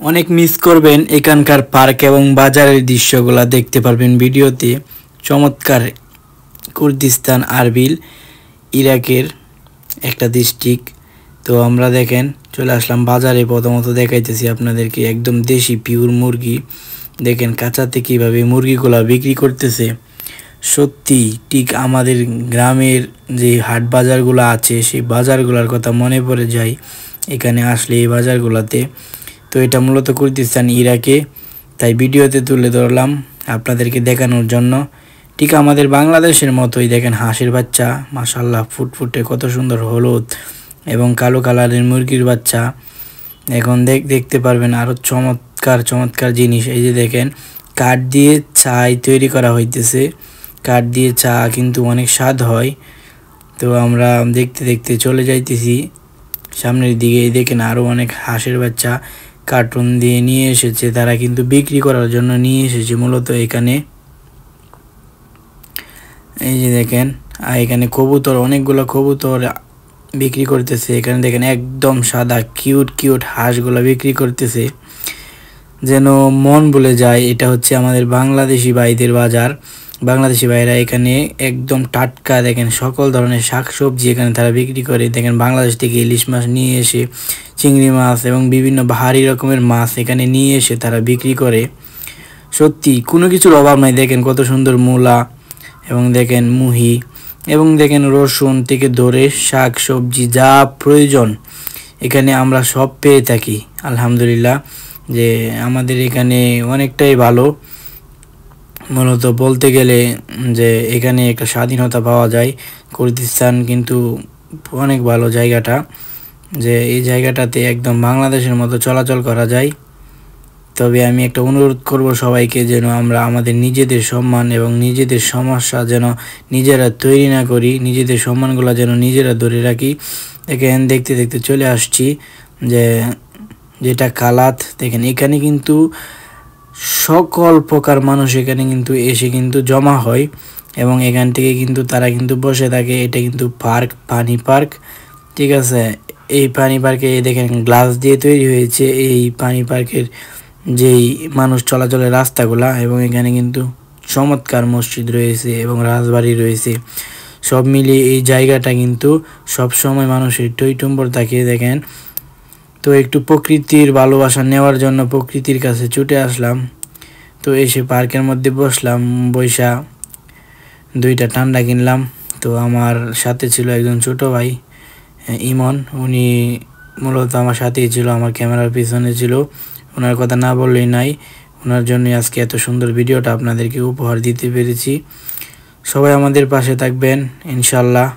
অনেক মিস করবেন এখানকার পার্ক এবং বাজারের দৃশ্যগুলো দেখতে পারবেন ভিডিওতে। চমৎকার কুর্দিস্তান আরবিল ইরাকের একটা ডিস্ট্রিক্ট। তো আমরা দেখেন চলে আসলাম বাজারে। প্রথমত দেখাইতেছি আপনাদেরকে একদম দেশি পিওর মুরগি। দেখেন কাঁচাতে কীভাবে মুরগিগুলা বিক্রি করতেছে। সত্যি ঠিক আমাদের গ্রামের যে হাট বাজারগুলো আছে সেই বাজারগুলোর কথা মনে পড়ে যায় এখানে আসলে এই বাজারগুলোতে। তো এটা মূলত কুর্দিস্তান ইরাকে, তাই ভিডিওতে তুলে ধরলাম আপনাদেরকে দেখানোর জন্য। ঠিক আমাদের বাংলাদেশের মতোই দেখেন হাঁসের বাচ্চা, মাশাআল্লাহ ফুটফুটে কত সুন্দর হলুদ এবং কালো কালারের মুরগির বাচ্চা। এখন দেখতে পারবেন আরও চমৎকার চমৎকার জিনিস। এই যে দেখেন কাঠ দিয়ে চাই তৈরি করা হইতেছে। কাঠ দিয়ে চা কিন্তু অনেক স্বাদ হয়। তো আমরা দেখতে দেখতে চলে যাইতেছি সামনের দিকে। দেখেন আরও অনেক হাঁসের বাচ্চা কার্টুন দিয়ে নিয়ে এসেছে, তারা কিন্তু বিক্রি করার জন্য নিয়ে এসেছে মূলত এখানে। এই যে দেখেন এখানে কবুতর, অনেকগুলো কবুতর বিক্রি করতেছে। এখানে দেখেন একদম সাদা কিউট কিউট হাঁসগুলো বিক্রি করতেছে, যেন মন ভুলে যায় এটা হচ্ছে আমাদের বাংলাদেশি ভাইদের বাজার। বাংলাদেশি ভাইরা এখানে একদম টাটকা দেখেন সকল ধরনের শাকসবজি এখানে তারা বিক্রি করে। দেখেন বাংলাদেশ থেকে ইলিশ মাছ নিয়ে এসে, চিংড়ি মাছ এবং বিভিন্ন ভারী রকমের মাছ এখানে নিয়ে এসে তারা বিক্রি করে। সত্যি কোনো কিছুর অভাব নাই। দেখেন কত সুন্দর মূলা এবং দেখেন মুহি এবং দেখেন রসুন থেকে ধরে শাক সবজি যা প্রয়োজন এখানে আমরা সব পেয়ে থাকি আলহামদুলিল্লাহ। যে আমাদের এখানে অনেকটাই ভালো মূলত বলতে গেলে, যে এখানে একটা স্বাধীনতা পাওয়া যায়। কুর্দিস্তান কিন্তু অনেক ভালো জায়গাটা, যে এই জায়গাটাতে একদম বাংলাদেশের মতো চলাচল করা যায়। তবে আমি একটা অনুরোধ করব সবাইকে, যেন আমরা আমাদের নিজেদের সম্মান এবং নিজেদের সমস্যা যেন নিজেরা তৈরি না করি, নিজেদের সম্মানগুলো যেন নিজেরা ধরে রাখি। দেখেন দেখতে দেখতে চলে আসছি যে যেটা কালাত। দেখেন এখানে কিন্তু সকল প্রকার মানুষ এখানে কিন্তু এসে কিন্তু জমা হয় এবং এখান থেকে কিন্তু তারা কিন্তু বসে থাকে। এটা কিন্তু পার্ক, পানি পার্ক, ঠিক আছে। এই পানি পার্কে দেখেন গ্লাস দিয়ে তৈরি হয়েছে এই পানি পার্কের যেই মানুষ চলাচলের রাস্তাগুলা। এবং এখানে কিন্তু চমৎকার মসজিদ রয়েছে এবং রাজবাড়ি রয়েছে। সব মিলিয়ে এই জায়গাটা কিন্তু সব সময় মানুষের টইটুম্বর থাকে। দেখেন তো একটু প্রকৃতির ভালোবাসা নেওয়ার জন্য প্রকৃতির কাছে ছুটে আসলাম। তো এসে পার্কের মধ্যে বসলাম, বৈশা দুইটা ঠান্ডা কিনলাম। তো আমার সাথে ছিল একজন ছোট ভাই ইমন, উনি মূলত আমার সাথেই ছিল, আমার ক্যামেরার পিছনে ছিল। ওনার কথা না বললেই নাই, ওনার জন্যই আজকে এত সুন্দর ভিডিওটা আপনাদেরকে উপহার দিতে পেরেছি। সবাই আমাদের পাশে থাকবেন ইনশাল্লাহ।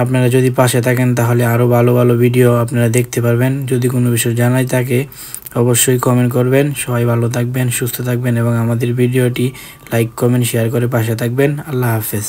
আপনারা যদি পাশে থাকেন তাহলে আরও ভালো ভালো ভিডিও আপনারা দেখতে পারবেন। যদি কোনো বিষয় জানাই থাকে অবশ্যই কমেন্ট করবেন। সবাই ভালো থাকবেন, সুস্থ থাকবেন এবং আমাদের ভিডিওটি লাইক কমেন্ট শেয়ার করে পাশে থাকবেন। আল্লাহ হাফেজ।